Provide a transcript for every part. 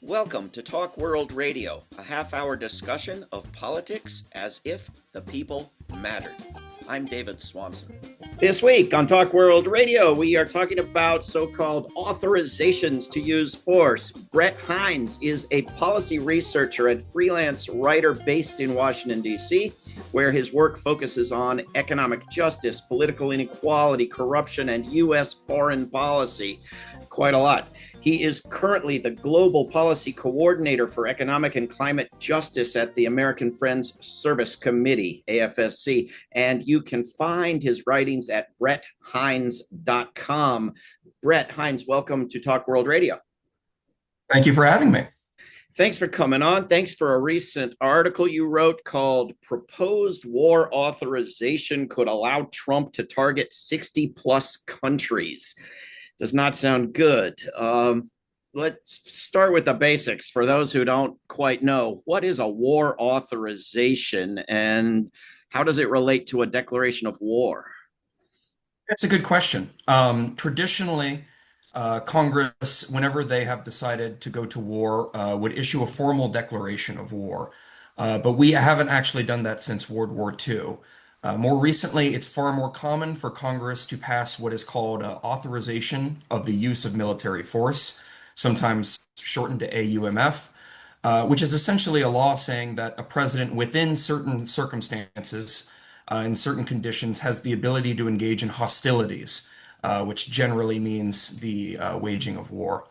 Welcome to Talk World Radio, a half-hour discussion of politics as if the people mattered. I'm David Swanson. This week on Talk World Radio, we are talking about so-called authorizations to use force. Brett Heinz is a policy researcher and freelance writer based in Washington, D.C., where his work focuses on economic justice, political inequality, corruption, and U.S. foreign policy. Quite a lot. He is currently the Global Policy Coordinator for Economic and Climate Justice at the American Friends Service Committee, AFSC, and you can find his writings at brettheinz.com. Brett Heinz, welcome to Talk World Radio. Thank you for having me. Thanks for coming on. Thanks for a recent article you wrote called Proposed War Authorization Could Allow Trump to Target 60 plus countries. Does not sound good. Let's start with the basics. For those who don't quite know, what is a war authorization and how does it relate to a declaration of war? That's a good question. Traditionally, Congress, whenever they have decided to go to war, would issue a formal declaration of war. But we haven't actually done that since World War II. More recently, it's far more common for Congress to pass what is called authorization of the use of military force, sometimes shortened to AUMF, which is essentially a law saying that a president within certain circumstances, in certain conditions, has the ability to engage in hostilities, which generally means the waging of war.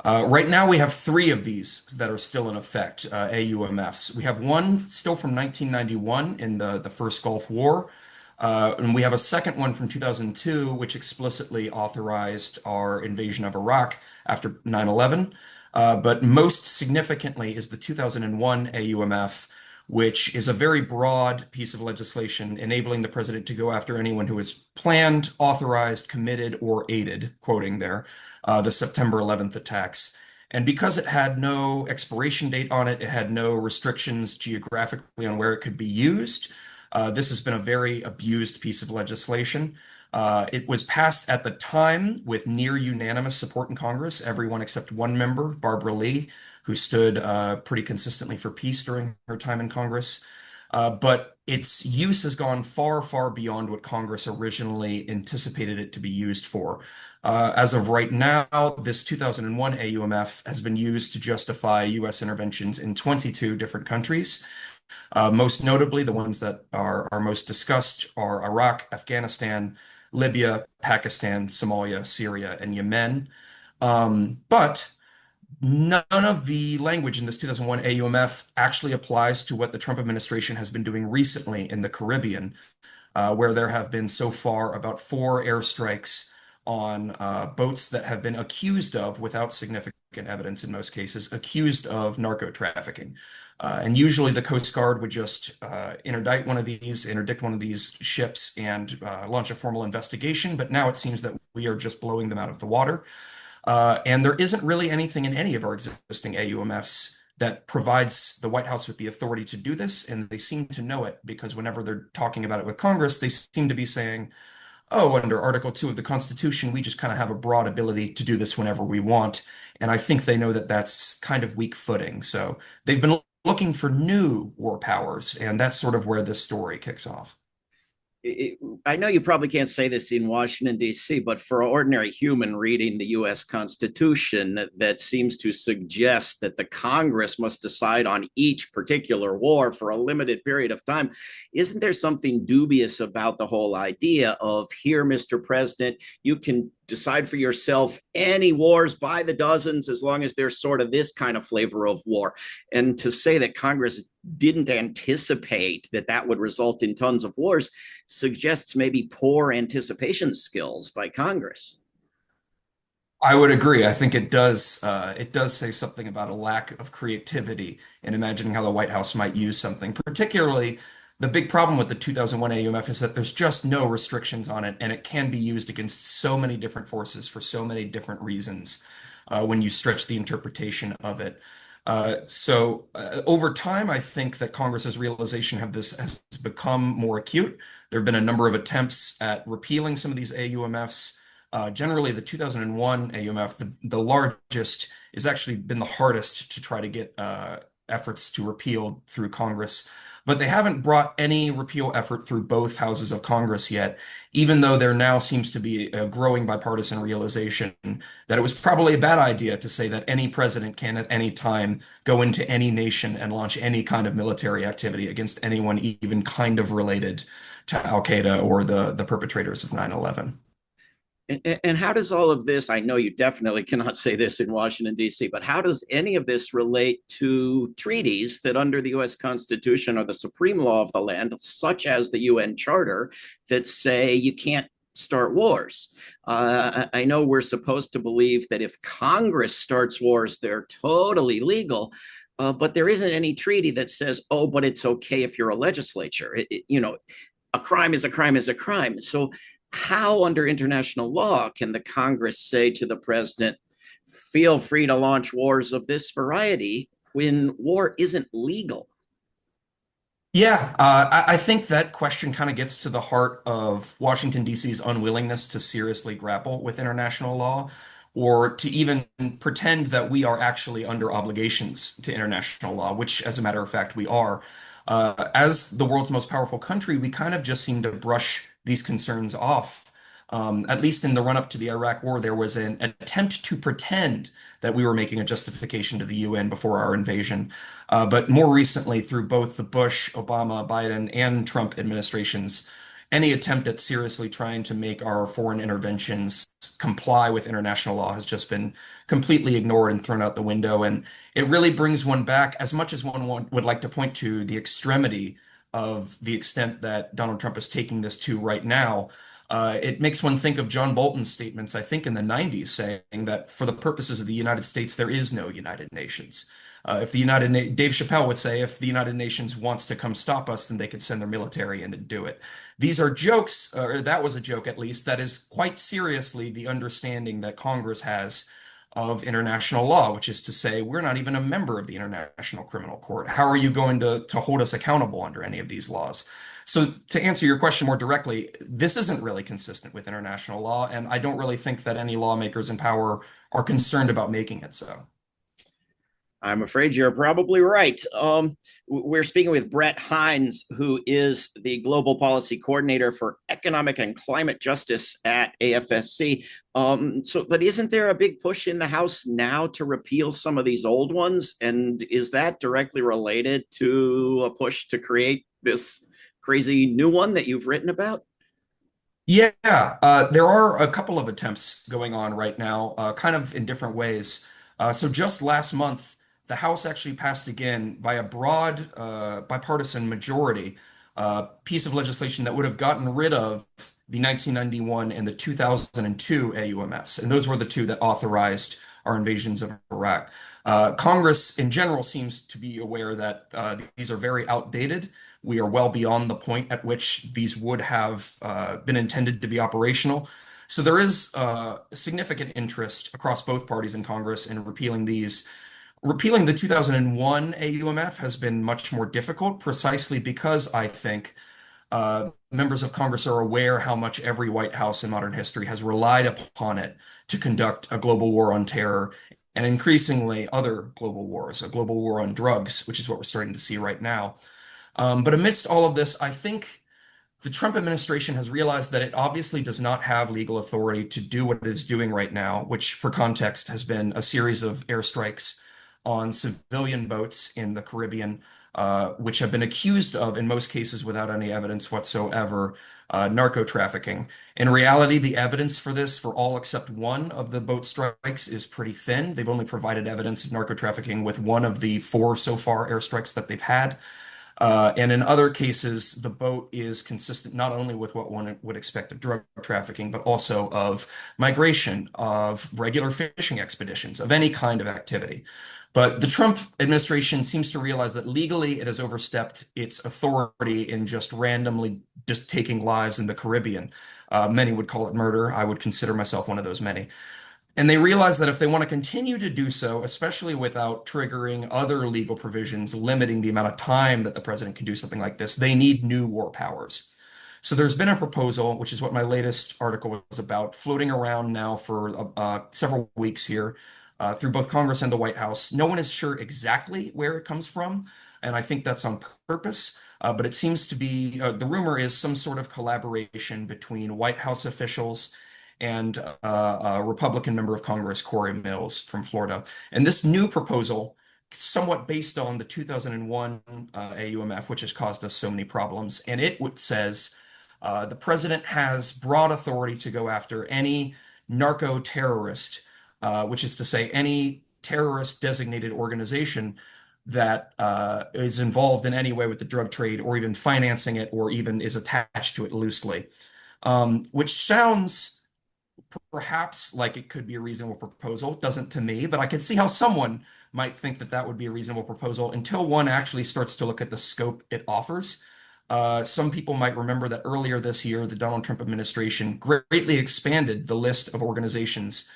Right now, we have three of these that are still in effect, AUMFs. We have one still from 1991 in the first Gulf War, and we have a second one from 2002, which explicitly authorized our invasion of Iraq after 9/11. But most significantly is the 2001 AUMF, which is a very broad piece of legislation enabling the president to go after anyone who has planned, authorized, committed, or aided, quoting there, the September 11th attacks. And because it had no expiration date on it, it had no restrictions geographically on where it could be used. This has been a very abused piece of legislation. It was passed at the time with near unanimous support in Congress, everyone except one member, Barbara Lee, who stood pretty consistently for peace during her time in Congress. But its use has gone far, far beyond what Congress originally anticipated it to be used for. As of right now, this 2001 AUMF has been used to justify U.S. interventions in 22 different countries. Most notably, the ones that are most discussed are Iraq, Afghanistan, Libya, Pakistan, Somalia, Syria, and Yemen. But none of the language in this 2001 AUMF actually applies to what the Trump administration has been doing recently in the Caribbean, where there have been so far about 4 airstrikes on boats that have been accused of, without significant evidence in most cases, accused of narco trafficking. And usually the Coast Guard would just interdict one of these ships and launch a formal investigation. But now it seems that we are just blowing them out of the water. And there isn't really anything in any of our existing AUMFs that provides the White House with the authority to do this. And they seem to know it because whenever they're talking about it with Congress, they seem to be saying, oh, under Article 2 of the Constitution, we just kind of have a broad ability to do this whenever we want. And I think they know that that's kind of weak footing. So they've been looking for new war powers, and that's sort of where this story kicks off. I know you probably can't say this in Washington, D.C., but for an ordinary human reading the U.S. Constitution, that seems to suggest that the Congress must decide on each particular war for a limited period of time. Isn't there something dubious about the whole idea of, here, Mr. President, you can decide for yourself any wars by the dozens as long as there's sort of this kind of flavor of war? And to say that Congress didn't anticipate that that would result in tons of wars suggests maybe poor anticipation skills by Congress. I would agree. I think it does. It does say something about a lack of creativity in imagining how the White House might use something. Particularly, the big problem with the 2001 AUMF is that there's just no restrictions on it, and it can be used against so many different forces for so many different reasons when you stretch the interpretation of it. Over time, I think that Congress's realization of this has become more acute. There have been a number of attempts at repealing some of these AUMFs. Generally, the 2001 AUMF, the largest, is actually been the hardest to try to get efforts to repeal through Congress. But they haven't brought any repeal effort through both houses of Congress yet, even though there now seems to be a growing bipartisan realization that it was probably a bad idea to say that any president can at any time go into any nation and launch any kind of military activity against anyone even kind of related to Al Qaeda or the perpetrators of 9/11. And how does all of this, I know you definitely cannot say this in Washington, D.C., but how does any of this relate to treaties that under the U.S. Constitution are the supreme law of the land, such as the UN Charter, that say you can't start wars? I know we're supposed to believe that if Congress starts wars, they're totally legal. But there isn't any treaty that says, oh, but it's okay if you're a legislature. A crime is a crime is a crime. So how under international law can the Congress say to the president, feel free to launch wars of this variety when war isn't legal? Yeah, I think that question kind of gets to the heart of Washington, D.C.'s unwillingness to seriously grapple with international law or to even pretend that we are actually under obligations to international law, which, as a matter of fact, we are. As the world's most powerful country, we kind of just seem to brush these concerns off. At least in the run-up to the Iraq War, there was an attempt to pretend that we were making a justification to the UN before our invasion. But more recently, through both the Bush, Obama, Biden, and Trump administrations, any attempt at seriously trying to make our foreign interventions comply with international law has just been completely ignored and thrown out the window. And it really brings one back, as much as one would like to point to the extremity of the extent that Donald Trump is taking this to right now. It makes one think of John Bolton's statements, I think in the 90s, saying that for the purposes of the United States, there is no United Nations. If the Dave Chappelle would say, if the United Nations wants to come stop us, then they could send their military in and do it. These are jokes, or that was a joke at least, that is quite seriously the understanding that Congress has of international law, which is to say, we're not even a member of the International Criminal Court. How are you going to hold us accountable under any of these laws? So, to answer your question more directly, this isn't really consistent with international law, and I don't really think that any lawmakers in power are concerned about making it so. I'm afraid you're probably right. We're speaking with Brett Heinz, who is the Global Policy Coordinator for Economic and Climate Justice at AFSC. But isn't there a big push in the House now to repeal some of these old ones? And is that directly related to a push to create this crazy new one that you've written about? Yeah, there are a couple of attempts going on right now, kind of in different ways. So just last month, the House actually passed again by a broad bipartisan majority piece of legislation that would have gotten rid of the 1991 and the 2002 AUMFs. And those were the two that authorized our invasions of Iraq. Congress in general seems to be aware that these are very outdated. We are well beyond the point at which these would have been intended to be operational. So there is significant interest across both parties in Congress in repealing these. Repealing the 2001 AUMF has been much more difficult precisely because I think members of Congress are aware how much every White House in modern history has relied upon it to conduct a global war on terror and increasingly other global wars, a global war on drugs, which is what we're starting to see right now. But amidst all of this, I think the Trump administration has realized that it obviously does not have legal authority to do what it is doing right now, which, for context, has been a series of airstrikes on civilian boats in the Caribbean, which have been accused of, in most cases without any evidence whatsoever, narco trafficking. In reality, the evidence for this, for all except one of the boat strikes, is pretty thin. They've only provided evidence of narco trafficking with one of the four so far airstrikes that they've had. And in other cases, the boat is consistent not only with what one would expect of drug trafficking, but also of migration, of regular fishing expeditions, of any kind of activity. But the Trump administration seems to realize that legally it has overstepped its authority in just randomly just taking lives in the Caribbean. Many would call it murder. I would consider myself one of those many. And they realize that if they want to continue to do so, especially without triggering other legal provisions limiting the amount of time that the president can do something like this, they need new war powers. So there's been a proposal, which is what my latest article was about, floating around now for several weeks here through both Congress and the White House. No one is sure exactly where it comes from, and I think that's on purpose. But it seems to be the rumor is some sort of collaboration between White House officials and a Republican member of Congress, Corey Mills from Florida. And this new proposal, somewhat based on the 2001 AUMF, which has caused us so many problems, and says the president has broad authority to go after any narco terrorist, which is to say, any terrorist designated organization that is involved in any way with the drug trade or even financing it or even is attached to it loosely, which sounds perhaps like it could be a reasonable proposal. It doesn't to me, but I could see how someone might think that that would be a reasonable proposal until one actually starts to look at the scope it offers. Some people might remember that earlier this year, the Donald Trump administration greatly expanded the list of organizations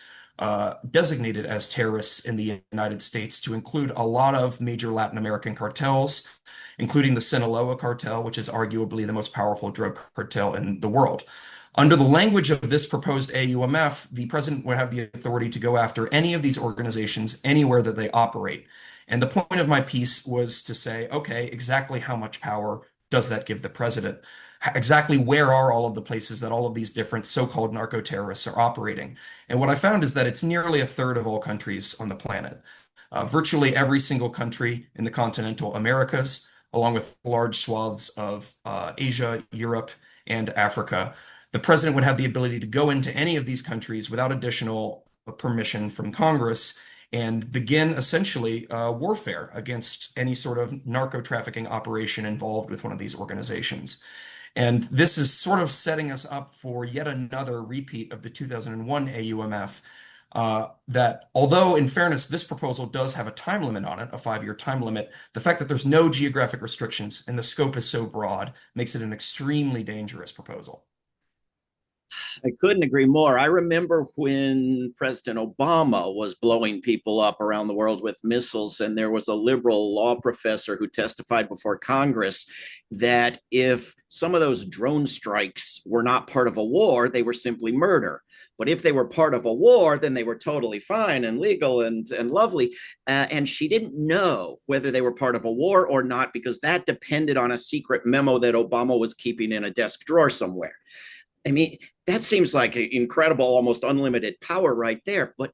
designated as terrorists in the United States to include a lot of major Latin American cartels, including the Sinaloa cartel, which is arguably the most powerful drug cartel in the world. Under the language of this proposed AUMF, the president would have the authority to go after any of these organizations anywhere that they operate. And the point of my piece was to say, okay, exactly how much power does that give the president? Exactly where are all of the places that all of these different so-called narco terrorists are operating? And what I found is that it's nearly a third of all countries on the planet. Virtually every single country in the continental Americas, along with large swaths of Asia, Europe, and Africa. The president would have the ability to go into any of these countries without additional permission from Congress and begin essentially warfare against any sort of narco trafficking operation involved with one of these organizations. And this is sort of setting us up for yet another repeat of the 2001 AUMF. That although, in fairness, this proposal does have a time limit on it, a 5-year time limit, the fact that there's no geographic restrictions and the scope is so broad makes it an extremely dangerous proposal. I couldn't agree more. I remember when President Obama was blowing people up around the world with missiles, and there was a liberal law professor who testified before Congress that if some of those drone strikes were not part of a war, they were simply murder. But if they were part of a war, then they were totally fine and legal and lovely. And she didn't know whether they were part of a war or not because that depended on a secret memo that Obama was keeping in a desk drawer somewhere. I mean, that seems like incredible, almost unlimited power right there. But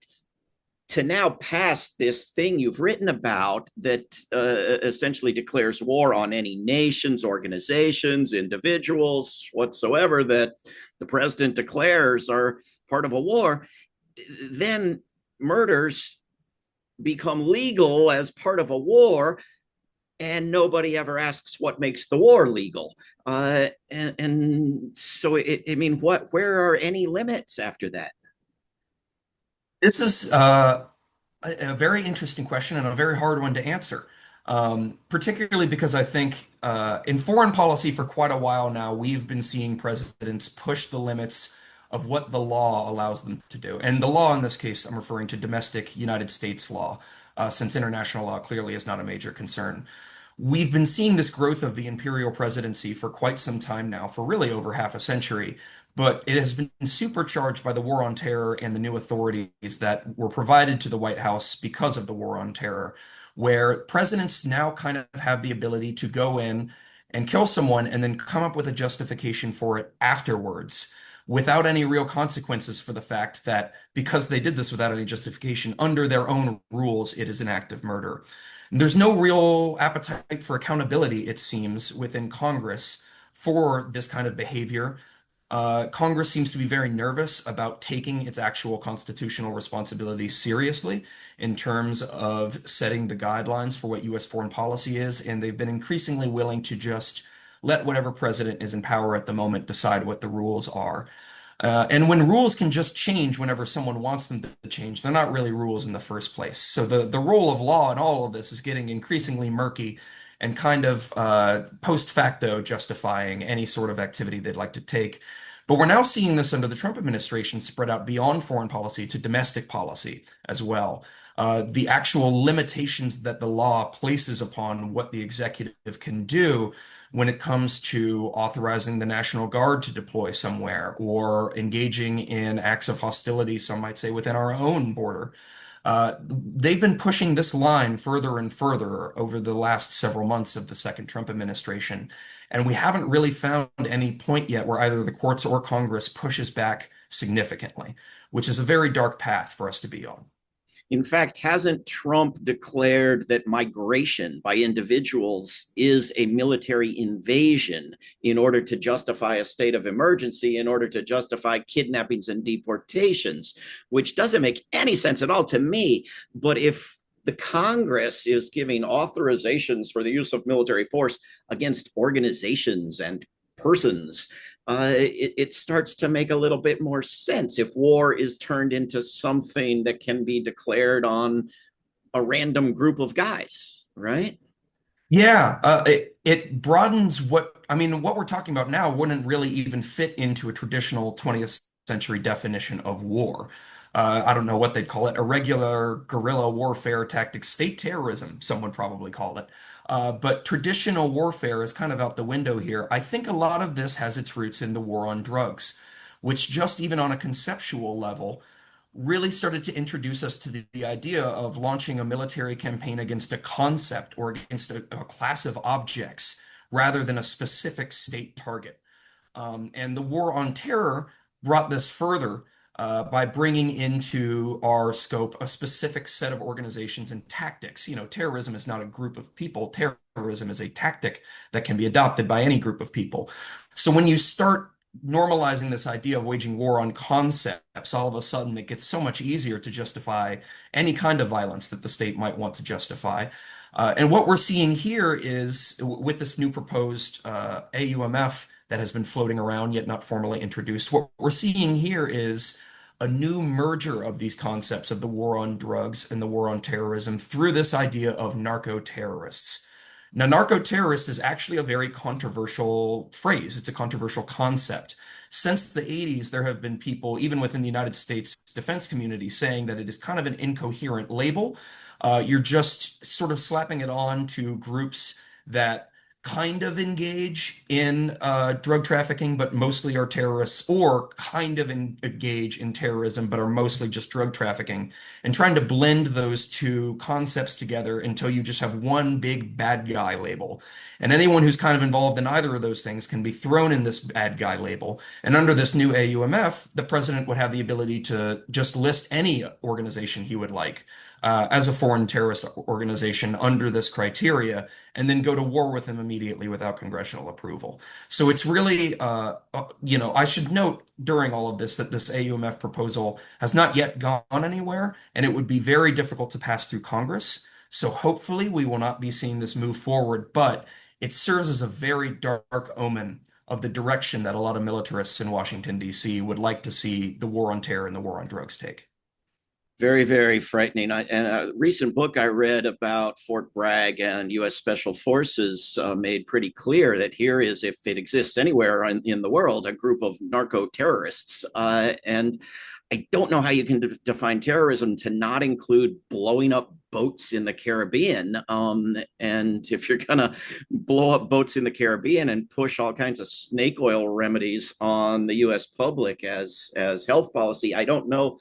to now pass this thing you've written about that essentially declares war on any nations, organizations, individuals, whatsoever that the president declares are part of a war, then murders become legal as part of a war, and nobody ever asks what makes the war legal. And so, I mean, where are any limits after that? This is a very interesting question and a very hard one to answer, particularly because I think in foreign policy for quite a while now, we've been seeing presidents push the limits of what the law allows them to do. And the law in this case, I'm referring to domestic United States law, since international law clearly is not a major concern. We've been seeing this growth of the imperial presidency for quite some time now, for really over half a century, but it has been supercharged by the war on terror and the new authorities that were provided to the White House because of the war on terror, where presidents now kind of have the ability to go in and kill someone and then come up with a justification for it afterwards without any real consequences for the fact that because they did this without any justification, under their own rules, it is an act of murder. There's no real appetite for accountability, it seems, within Congress for this kind of behavior. Congress seems to be very nervous about taking its actual constitutional responsibility seriously in terms of setting the guidelines for what U.S. foreign policy is, and they've been increasingly willing to just let whatever president is in power at the moment decide what the rules are. And when rules can just change whenever someone wants them to change, they're not really rules in the first place. So the role of law in all of this is getting increasingly murky and kind of post facto justifying any sort of activity they'd like to take. But we're now seeing this under the Trump administration spread out beyond foreign policy to domestic policy as well. the actual limitations that the law places upon what the executive can do when it comes to authorizing the National Guard to deploy somewhere or engaging in acts of hostility, some might say, within our own border. They've been pushing this line further and further over the last several months of the second Trump administration. And we haven't really found any point yet where either the courts or Congress pushes back significantly, which is a very dark path for us to be on. In fact, hasn't Trump declared that migration by individuals is a military invasion in order to justify a state of emergency, in order to justify kidnappings and deportations, which doesn't make any sense at all to me. But if the Congress is giving authorizations for the use of military force against organizations and persons, it starts to make a little bit more sense if war is turned into something that can be declared on a random group of guys, right? Yeah, it broadens what we're talking about now wouldn't really even fit into a traditional 20th century definition of war. I don't know what they'd call it, irregular guerrilla warfare tactics, state terrorism, some would probably call it. But traditional warfare is kind of out the window here. I think a lot of this has its roots in the war on drugs, which just even on a conceptual level really started to introduce us to the idea of launching a military campaign against a concept or against a class of objects rather than a specific state target. And the war on terror brought this further by bringing into our scope a specific set of organizations and tactics. You know, terrorism is not a group of people. Terrorism is a tactic that can be adopted by any group of people. So when you start normalizing this idea of waging war on concepts, all of a sudden it gets so much easier to justify any kind of violence that the state might want to justify. And what we're seeing here is with this new proposed AUMF that has been floating around yet not formally introduced, what we're seeing here is a new merger of these concepts of the war on drugs and the war on terrorism through this idea of narco-terrorists. Now, narco-terrorist is actually a very controversial phrase. It's a controversial concept. Since the 80s, there have been people, even within the United States defense community, saying that it is kind of an incoherent label. You're just sort of slapping it on to groups that kind of engage in drug trafficking, but mostly are terrorists, or kind of engage in terrorism, but are mostly just drug trafficking, and trying to blend those two concepts together until you just have one big bad guy label. And anyone who's kind of involved in either of those things can be thrown in this bad guy label. And under this new AUMF, the president would have the ability to just list any organization he would like. As a foreign terrorist organization under this criteria, and then go to war with them immediately without congressional approval. So it's really, I should note during all of this that this AUMF proposal has not yet gone anywhere, and it would be very difficult to pass through Congress. So hopefully we will not be seeing this move forward, but it serves as a very dark omen of the direction that a lot of militarists in Washington, D.C. would like to see the war on terror and the war on drugs take. Very, very frightening. And a recent book I read about Fort Bragg and U.S. Special Forces made pretty clear that here is, if it exists anywhere in the world, a group of narco terrorists. And I don't know how you can define terrorism to not include blowing up boats in the Caribbean. And if you're going to blow up boats in the Caribbean and push all kinds of snake oil remedies on the U.S. public as health policy, I don't know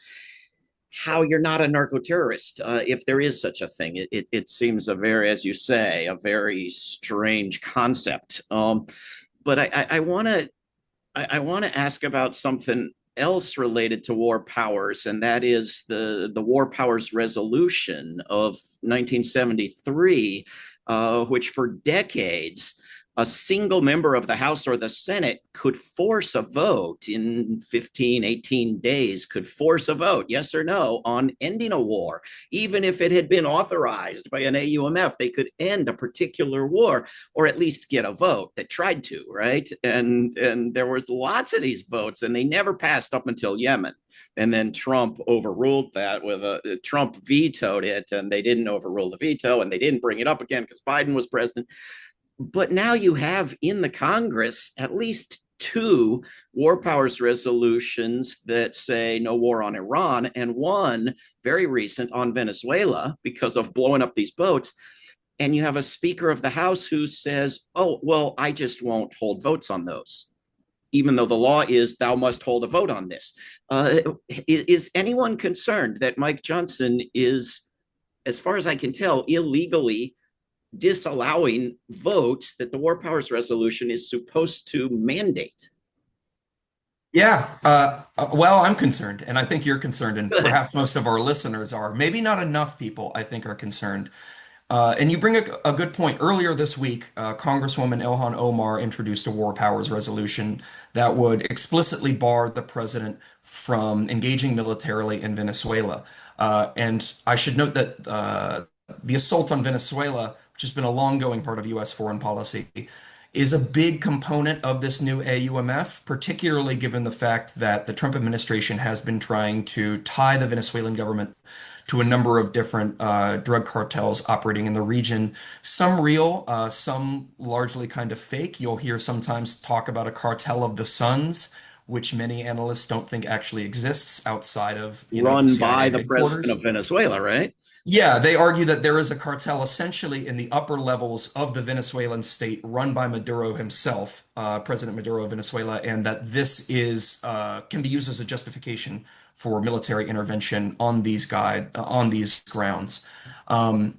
how you're not a narco-terrorist, if there is such a thing. It seems a very, as you say, a very strange concept. But I want to ask about something else related to war powers, and that is the War Powers Resolution of 1973, which for decades a single member of the House or the Senate could force a vote in 15, 18 days, could force a vote, yes or no, on ending a war. Even if it had been authorized by an AUMF, they could end a particular war, or at least get a vote that tried to, right? And there was lots of these votes, and they never passed up until Yemen. And then Trump overruled that Trump vetoed it, and they didn't overrule the veto, and they didn't bring it up again because Biden was president. But now you have in the Congress at least two war powers resolutions that say no war on Iran, and one very recent on Venezuela because of blowing up these boats. And you have a Speaker of the House who says, oh, well, I just won't hold votes on those, even though the law is thou must hold a vote on this. Is anyone concerned that Mike Johnson is, as far as I can tell, illegally disallowing votes that the War Powers Resolution is supposed to mandate? Yeah, well, I'm concerned, and I think you're concerned, and Good. perhaps most of our listeners are. Maybe not enough people, I think, are concerned. And you bring a good point. Earlier this week, Congresswoman Ilhan Omar introduced a war powers resolution that would explicitly bar the president from engaging militarily in Venezuela. And I should note that the assault on Venezuela, which has been a long-going part of U.S. foreign policy, is a big component of this new AUMF, particularly given the fact that the Trump administration has been trying to tie the Venezuelan government to a number of different drug cartels operating in the region. Some real, some largely kind of fake. You'll hear sometimes talk about a cartel of the Suns, which many analysts don't think actually exists outside of, the Run by CIA the president of headquarters. Venezuela, right? Yeah, they argue that there is a cartel essentially in the upper levels of the Venezuelan state run by Maduro himself, President Maduro of Venezuela, and that this is can be used as a justification for military intervention on on these grounds. Um,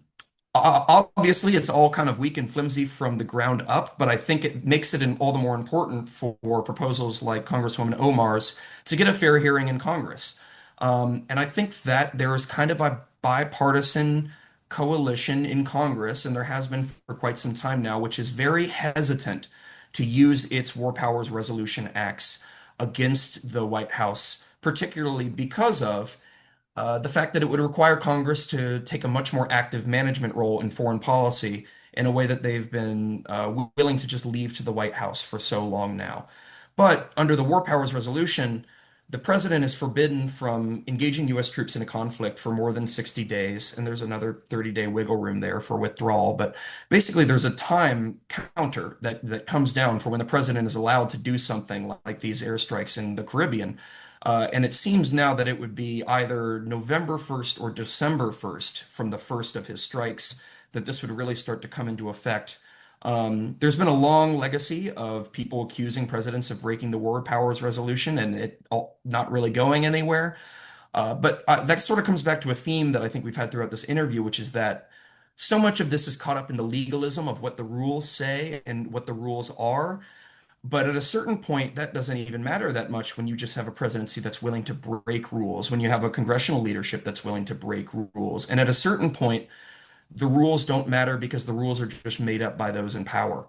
Obviously, it's all kind of weak and flimsy from the ground up, but I think it makes it all the more important for proposals like Congresswoman Omar's to get a fair hearing in Congress. And I think that there is kind of a bipartisan coalition in Congress, and there has been for quite some time now, which is very hesitant to use its War Powers Resolution acts against the White House, particularly because of the fact that it would require Congress to take a much more active management role in foreign policy in a way that they've been willing to just leave to the White House for so long now. But under the War Powers Resolution, the president is forbidden from engaging U.S. troops in a conflict for more than 60 days, and there's another 30-day wiggle room there for withdrawal. But basically, there's a time counter that comes down for when the president is allowed to do something like these airstrikes in the Caribbean. And it seems now that it would be either November 1st or December 1st from the first of his strikes that this would really start to come into effect. There's been a long legacy of people accusing presidents of breaking the War Powers Resolution and it all not really going anywhere. But that sort of comes back to a theme that I think we've had throughout this interview, which is that so much of this is caught up in the legalism of what the rules say and what the rules are. But at a certain point, that doesn't even matter that much when you just have a presidency that's willing to break rules, when you have a congressional leadership that's willing to break rules. And at a certain point, the rules don't matter because the rules are just made up by those in power.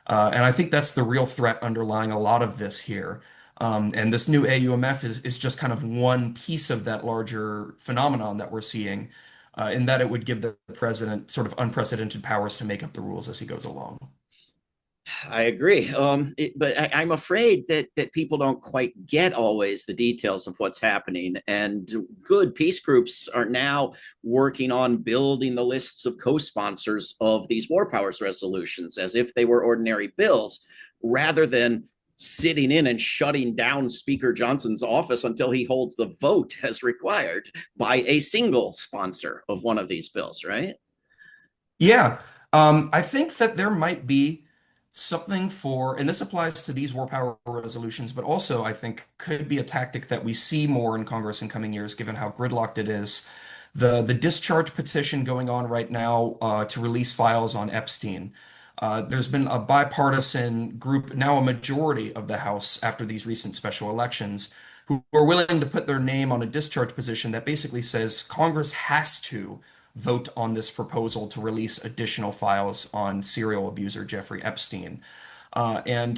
And I think that's the real threat underlying a lot of this here. And this new AUMF is just kind of one piece of that larger phenomenon that we're seeing, in that it would give the president sort of unprecedented powers to make up the rules as he goes along. I agree. But I'm afraid that people don't quite get always the details of what's happening. And good peace groups are now working on building the lists of co-sponsors of these war powers resolutions as if they were ordinary bills, rather than sitting in and shutting down Speaker Johnson's office until he holds the vote as required by a single sponsor of one of these bills, right? Yeah, I think that there might be something for, and this applies to these war power resolutions, but also I think could be a tactic that we see more in Congress in coming years, given how gridlocked it is. The discharge petition going on right now to release files on Epstein. There's been a bipartisan group, now a majority of the House after these recent special elections, who are willing to put their name on a discharge position that basically says Congress has to vote on this proposal to release additional files on serial abuser Jeffrey Epstein. And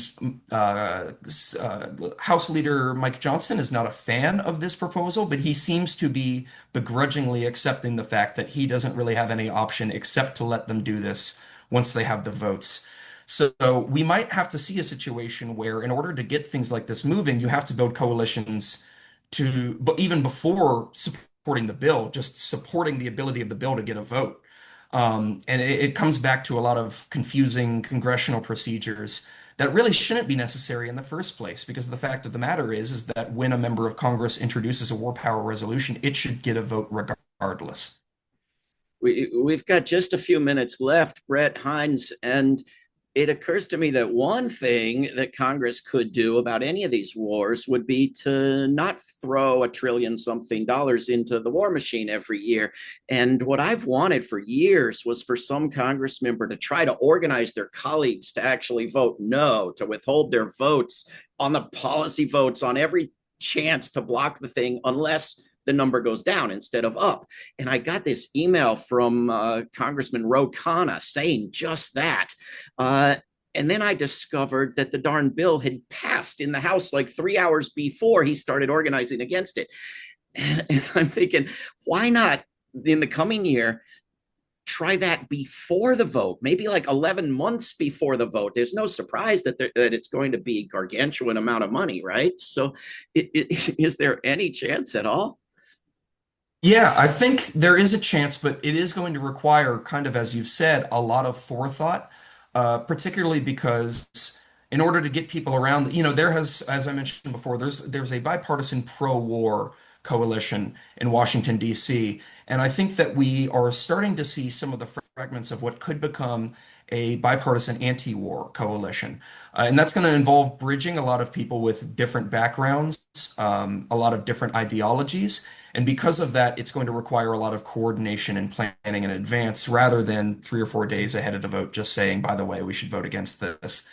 House Leader Mike Johnson is not a fan of this proposal, but he seems to be begrudgingly accepting the fact that he doesn't really have any option except to let them do this once they have the votes. So we might have to see a situation where, in order to get things like this moving, you have to build coalitions but even before supporting the bill, just supporting the ability of the bill to get a vote. And it comes back to a lot of confusing congressional procedures that really shouldn't be necessary in the first place, because the fact of the matter is that when a member of Congress introduces a war power resolution, it should get a vote regardless. We've got just a few minutes left, Brett Heinz, and it occurs to me that one thing that Congress could do about any of these wars would be to not throw a trillion something dollars into the war machine every year. And what I've wanted for years was for some Congress member to try to organize their colleagues to actually vote no, to withhold their votes on the policy votes on every chance to block the thing unless the number goes down instead of up. And I got this email from Congressman Ro Khanna saying just that. And then I discovered that the darn bill had passed in the House like 3 hours before he started organizing against it. And I'm thinking, why not in the coming year try that before the vote, maybe like 11 months before the vote? There's no surprise that it's going to be a gargantuan amount of money, right? So is there any chance at all? Yeah, I think there is a chance, but it is going to require, kind of as you've said, a lot of forethought, particularly because in order to get people around, there has, as I mentioned before, there's a bipartisan pro-war coalition in Washington, D.C., and I think that we are starting to see some of the fragments of what could become a bipartisan anti-war coalition. And that's going to involve bridging a lot of people with different backgrounds, a lot of different ideologies. And because of that, it's going to require a lot of coordination and planning in advance rather than 3 or 4 days ahead of the vote, just saying, by the way, we should vote against this.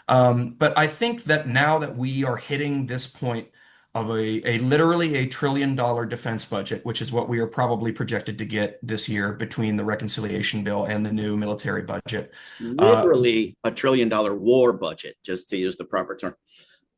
But I think that now that we are hitting this point of a literally $1 trillion defense budget, which is what we are probably projected to get this year between the reconciliation bill and the new military budget. Uh, Literally $1 trillion war budget, just to use the proper term.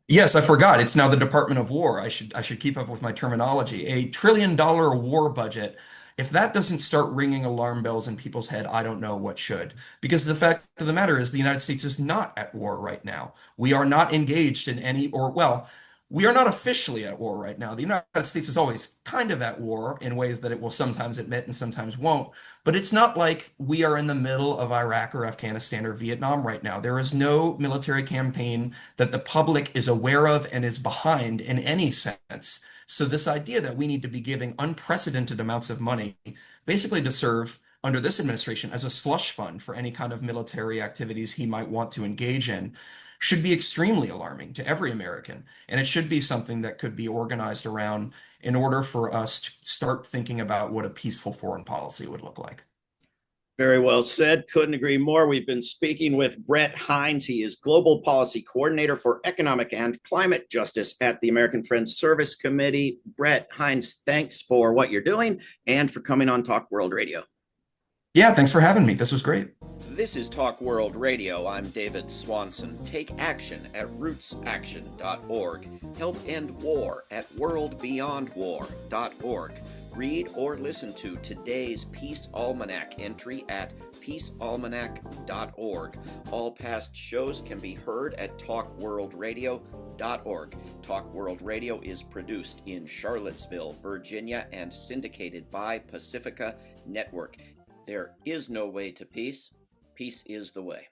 Yes, I forgot. It's now the Department of War. I should keep up with my terminology. $1 trillion war budget. If that doesn't start ringing alarm bells in people's head, I don't know what should. Because the fact of the matter is the United States is not at war right now. We are not engaged in any, or well, we are not officially at war right now. The United States is always kind of at war in ways that it will sometimes admit and sometimes won't. But it's not like we are in the middle of Iraq or Afghanistan or Vietnam right now. There is no military campaign that the public is aware of and is behind in any sense. So this idea that we need to be giving unprecedented amounts of money basically to serve under this administration as a slush fund for any kind of military activities he might want to engage in should be extremely alarming to every American. And it should be something that could be organized around in order for us to start thinking about what a peaceful foreign policy would look like. Very well said. Couldn't agree more. We've been speaking with Brett Heinz. He is Global Policy Coordinator for Economic and Climate Justice at the American Friends Service Committee. Brett Heinz, thanks for what you're doing and for coming on Talk World Radio. Yeah, thanks for having me. This was great. This is Talk World Radio. I'm David Swanson. Take action at rootsaction.org. Help end war at worldbeyondwar.org. Read or listen to today's Peace Almanac entry at peacealmanac.org. All past shows can be heard at talkworldradio.org. Talk World Radio is produced in Charlottesville, Virginia, and syndicated by Pacifica Network. There is no way to peace. Peace is the way.